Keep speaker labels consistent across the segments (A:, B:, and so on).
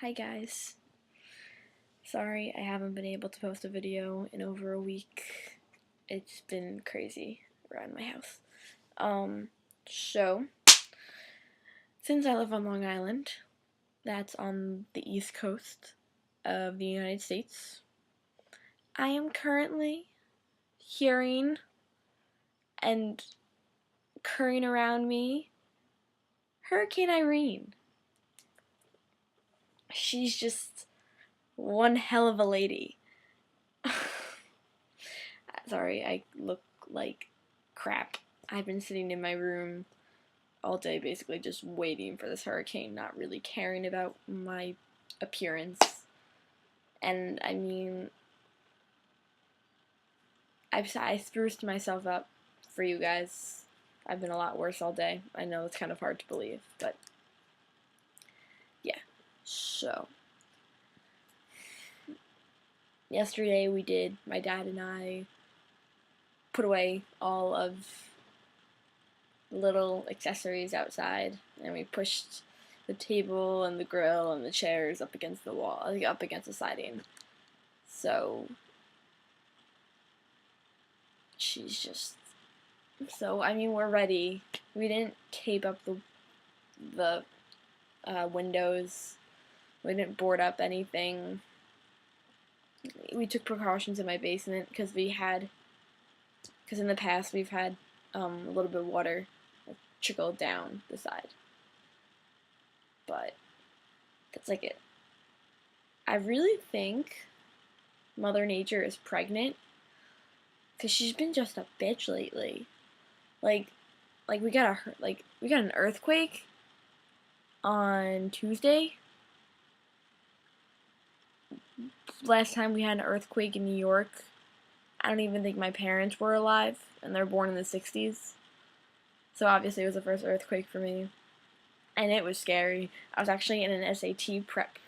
A: Hi guys. Sorry I haven't been able to post a video in over a week. It's been crazy around my house. So, since I live on Long Island, that's on the east coast of the United States, I am currently hearing and current around me Hurricane Irene. She's just one hell of a lady. Sorry, I look like crap. I've been sitting in my room all day basically just waiting for this hurricane, not really caring about my appearance. And I mean, I spruced myself up for you guys. I've been a lot worse all day. I know it's kind of hard to believe, but yeah. So, yesterday my dad and I put away all of the little accessories outside, and we pushed the table and the grill and the chairs up against the wall, up against the siding. So, she's just, I mean, we're ready. We didn't tape up the windows. We didn't board up anything. We took precautions in my basement because in the past we've had a little bit of water trickle down the side. But that's like it. I really think Mother Nature is pregnant because she's been just a bitch lately. Like we got an earthquake on Tuesday. Last time we had an earthquake in New York, I don't even think my parents were alive, and they're born in the 60s. So obviously it was the first earthquake for me, and it was scary. I was actually in an SAT prep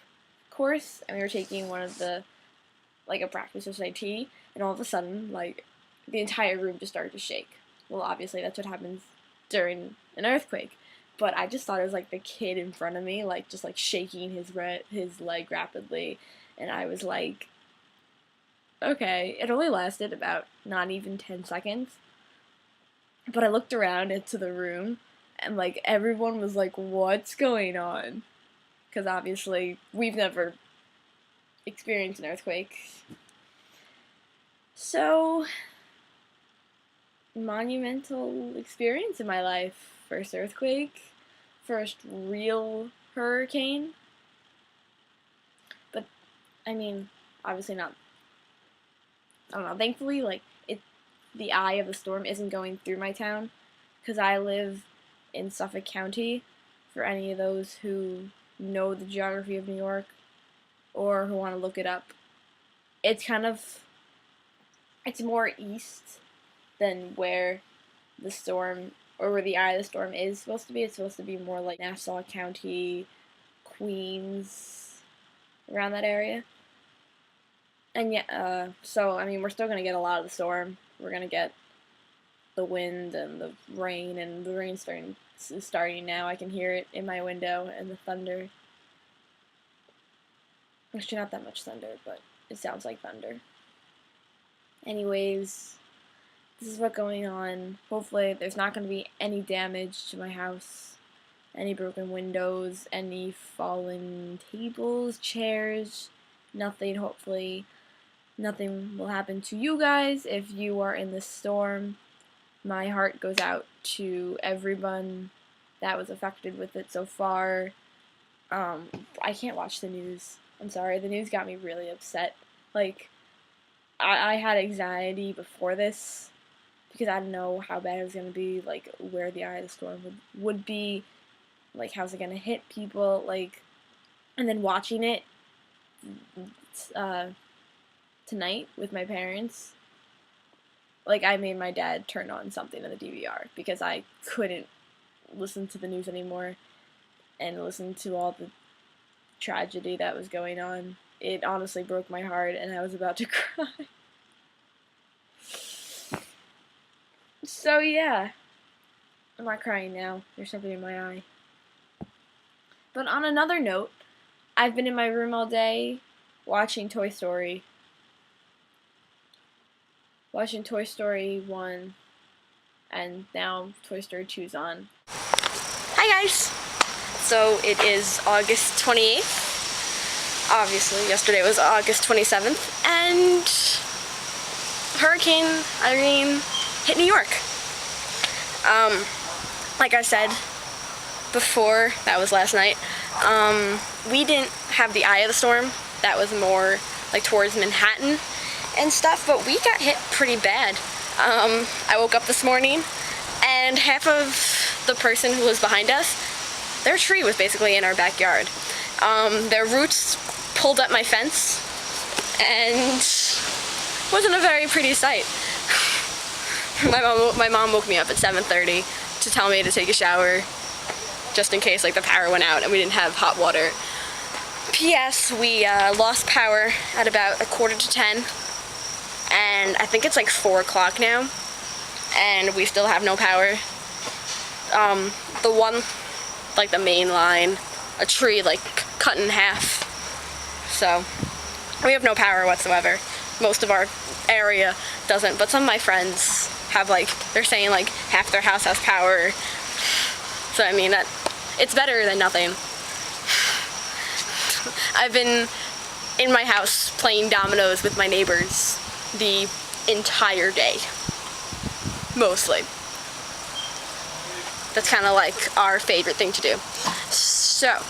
A: course, and we were taking one of a practice SAT, and all of a sudden, the entire room just started to shake. Well, obviously that's what happens during an earthquake. But I just thought it was the kid in front of me, just shaking his leg rapidly, and I was like, okay. It only lasted about not even 10 seconds. But I looked around into the room, and everyone was like, what's going on? Because obviously we've never experienced an earthquake. So, monumental experience in my life. First earthquake, first real hurricane. But, I mean, obviously not, I don't know, thankfully, the eye of the storm isn't going through my town, because I live in Suffolk County, for any of those who know the geography of New York, or who want to look it up. It's more east than where the storm, or where the eye of the storm is supposed to be. It's supposed to be more like Nassau County, Queens, around that area. And yeah, so, I mean, we're still going to get a lot of the storm. We're going to get the wind and the rain, and the rain's starting now. I can hear it in my window, and the thunder. Actually, not that much thunder, but it sounds like thunder. Anyways, this is what's going on. Hopefully, there's not going to be any damage to my house. Any broken windows, any fallen tables, chairs, nothing. Hopefully, nothing will happen to you guys if you are in this storm. My heart goes out to everyone that was affected with it so far. I can't watch the news. I'm sorry, the news got me really upset. I had anxiety before this, because I didn't know how bad it was going to be, where the eye of the storm would be, how's it going to hit people, and then watching it tonight with my parents, I made my dad turn on something on the DVR, because I couldn't listen to the news anymore and listen to all the tragedy that was going on. It honestly broke my heart, and I was about to cry. So yeah, I'm not crying now. There's something in my eye. But on another note, I've been in my room all day watching Toy Story. Watching Toy Story 1, and now Toy Story 2's on. Hi guys! So it is August 28th. Obviously, yesterday was August 27th, and Hurricane Irene hit New York. Like I said before, that was last night, we didn't have the eye of the storm. That was more like towards Manhattan and stuff, but we got hit pretty bad. I woke up this morning and half of the person who was behind us, their tree was basically in our backyard. Their roots pulled up my fence and wasn't a very pretty sight. My mom woke me up at 7:30 to tell me to take a shower just in case like the power went out and we didn't have hot water. P.S. we lost power at about 9:45, and I think it's like 4 o'clock now, and we still have no power. The one, like the main line, a tree like cut in half, so we have no power whatsoever. Most of our area doesn't, but some of my friends have, like, they're saying like half their house has power, so I mean that it's better than nothing. I've been in my house playing dominoes with my neighbors the entire day, mostly. That's kind of like our favorite thing to do. So,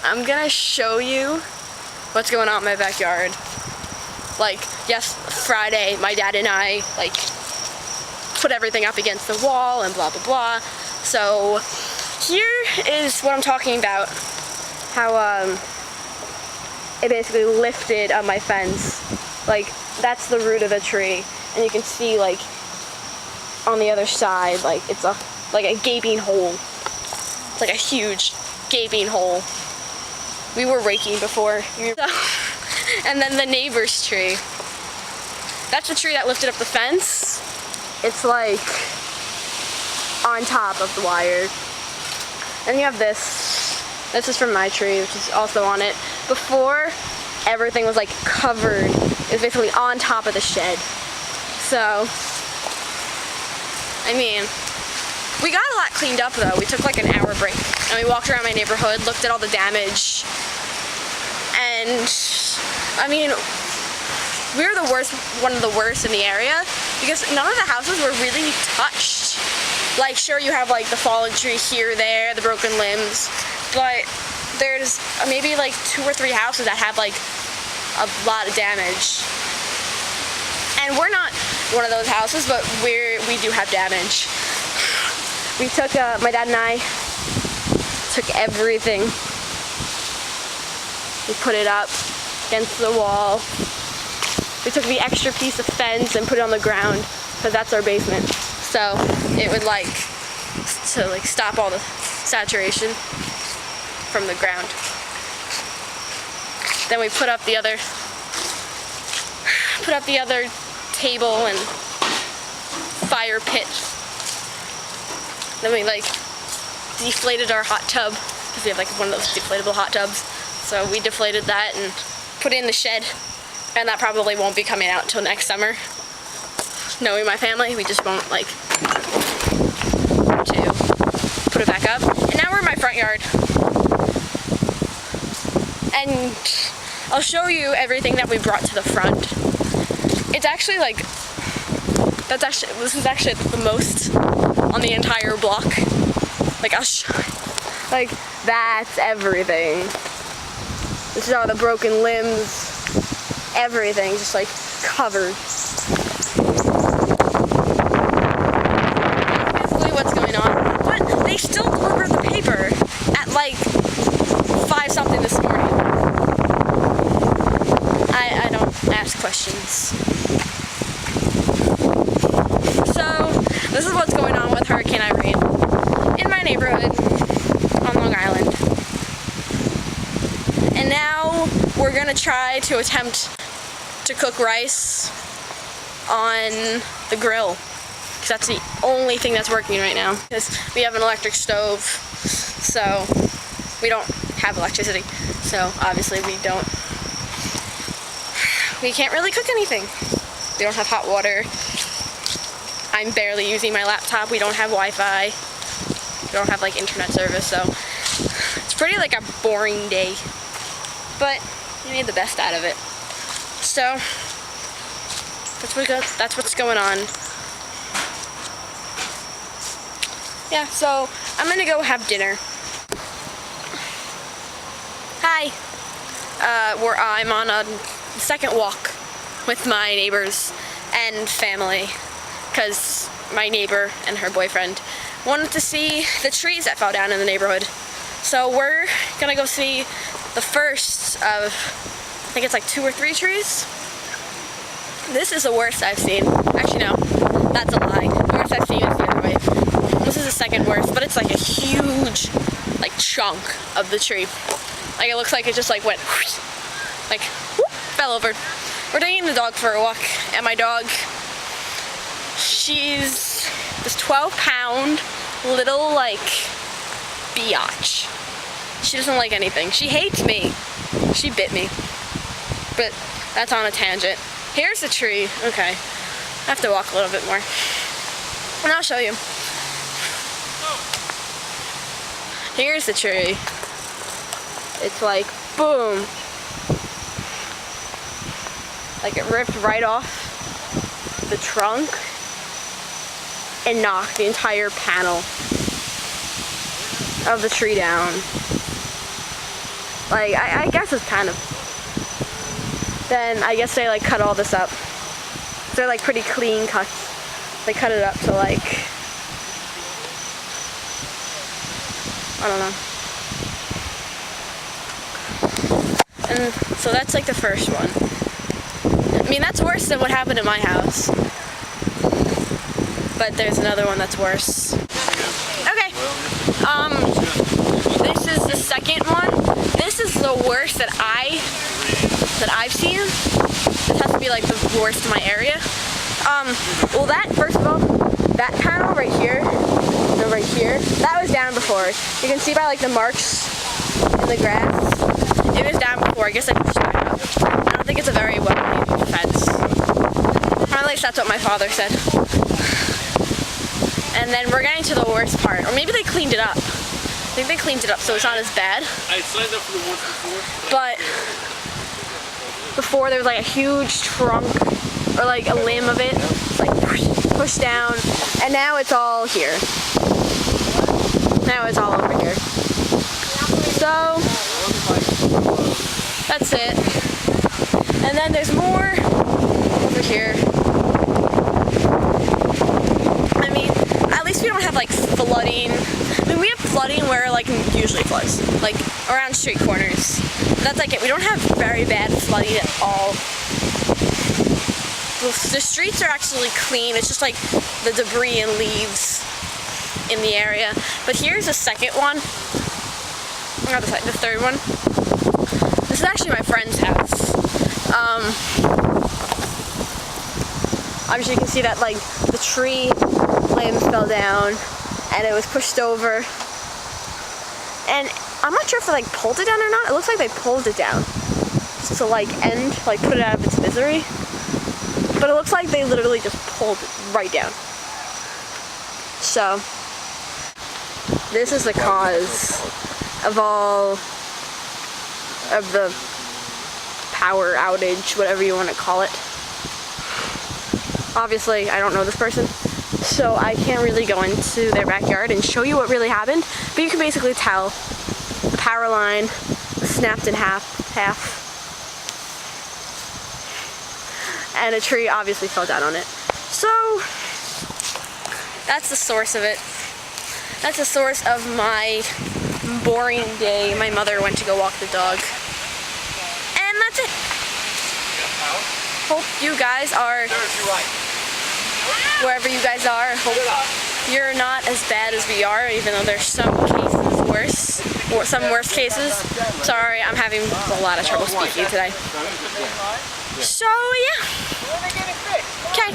A: I'm gonna show you what's going on in my backyard. Like, yes, Friday, my dad and I, like, put everything up against the wall and blah, blah, blah. So, here is what I'm talking about. How, it basically lifted up my fence. Like, that's the root of the tree. And you can see, like, on the other side, like, it's like a gaping hole. It's like a huge gaping hole. We were raking before. And then the neighbor's tree. That's the tree that lifted up the fence. It's like on top of the wire. And you have this. This is from my tree, which is also on it. Before, everything was like covered. It was basically on top of the shed. So, I mean, we got a lot cleaned up though. We took like an hour break and we walked around my neighborhood, looked at all the damage, and I mean, we were one of the worst in the area because none of the houses were really touched. Like, sure, you have like the fallen tree here, there, the broken limbs, but there's maybe like 2 or 3 houses that have like a lot of damage. And we're not one of those houses, but we do have damage. We took, my dad and I took everything. We put it up against the wall. We took the extra piece of fence and put it on the ground, because that's our basement. So it would like, to like stop all the saturation from the ground. Then we put up the other table and fire pit. Then we like deflated our hot tub, because we have like one of those deflatable hot tubs. So we deflated that and put it in the shed, and that probably won't be coming out until next summer. Knowing my family, we just won't like to put it back up. And now we're in my front yard. And I'll show you everything that we brought to the front. It's actually like, this is actually the most on the entire block. Like, I'll show you. Like, that's everything. This is all the broken limbs. Everything just like covered. Basically what's going on. But they still delivered the paper at like 5 something this morning. I don't ask questions. So, this is what's going on with Hurricane Irene in my neighborhood on Long Island. And now we're gonna try to attempt to cook rice on the grill, because that's the only thing that's working right now, because we have an electric stove, so we don't have electricity. So obviously we can't really cook anything. We don't have hot water. I'm barely using my laptop. We don't have Wi-Fi. We don't have like internet service, so it's pretty like a boring day. But we made the best out of it. So that's what's going on. Yeah, so I'm gonna go have dinner. Hi. I'm on a second walk with my neighbors and family, because my neighbor and her boyfriend wanted to see the trees that fell down in the neighborhood. So we're gonna go see the first of, I think it's like 2 or 3 trees. This is the worst I've seen. Actually, no, that's a lie. The worst I've seen is the other way. This is the second worst, but it's like a huge, like, chunk of the tree. Like, it looks like it just like went, like, whoop, fell over. We're taking the dog for a walk, and my dog, she's this 12-pound little, like, biatch. She doesn't like anything. She hates me. She bit me. But that's on a tangent. Here's the tree. Okay. I have to walk a little bit more. And I'll show you. Here's the tree. It's like, boom. Like it ripped right off the trunk and knocked the entire panel of the tree down. Like, I guess it's kind of. Then I guess they like cut all this up. They're like pretty clean cuts. They cut it up to like, I don't know. And so that's like the first one. I mean, that's worse than what happened in my house. But there's another one that's worse. Okay. This is the second one. This is the worst that I've seen. This has to be like the worst in my area. Well, that, first of all, that panel right here, no, right here, that was down before. You can see by like the marks in the grass. It was down before. I guess I pushed it back up. I don't think it's a very well-made fence. Or at least that's what my father said. And then we're getting to the worst part. Or maybe they cleaned it up. I think they cleaned it up so it's not as bad.
B: I signed up for the ones before.
A: But before there was like a huge trunk or like a limb of it, like pushed down, and now it's all here. Now it's all over here. So that's it. And then there's more over here. I mean, at least we don't have like flooding. I mean, we have flooding where like usually floods, like around street corners. But that's like it. We don't have very bad flooding at all. The streets are actually clean. It's just like the debris and leaves in the area. But here's the second one. Not the second, the third one. This is actually my friend's house. Obviously you can see that like the tree limbs fell down and it was pushed over. And I'm not sure if they like pulled it down or not. It looks like they pulled it down just to like put it out of its misery. But it looks like they literally just pulled it right down. So this is the cause of all of the power outage, whatever you want to call it. Obviously, I don't know this person, so I can't really go into their backyard and show you what really happened, but you can basically tell the power line was snapped in half, and a tree obviously fell down on it. So that's the source of it. That's the source of my boring day. My mother went to go walk the dog. And that's it. Hope you guys are, wherever you guys are, hope you're not as bad as we are, even though there's some cases worse, or some worse cases. Sorry, I'm having a lot of trouble speaking today. So, yeah. Okay.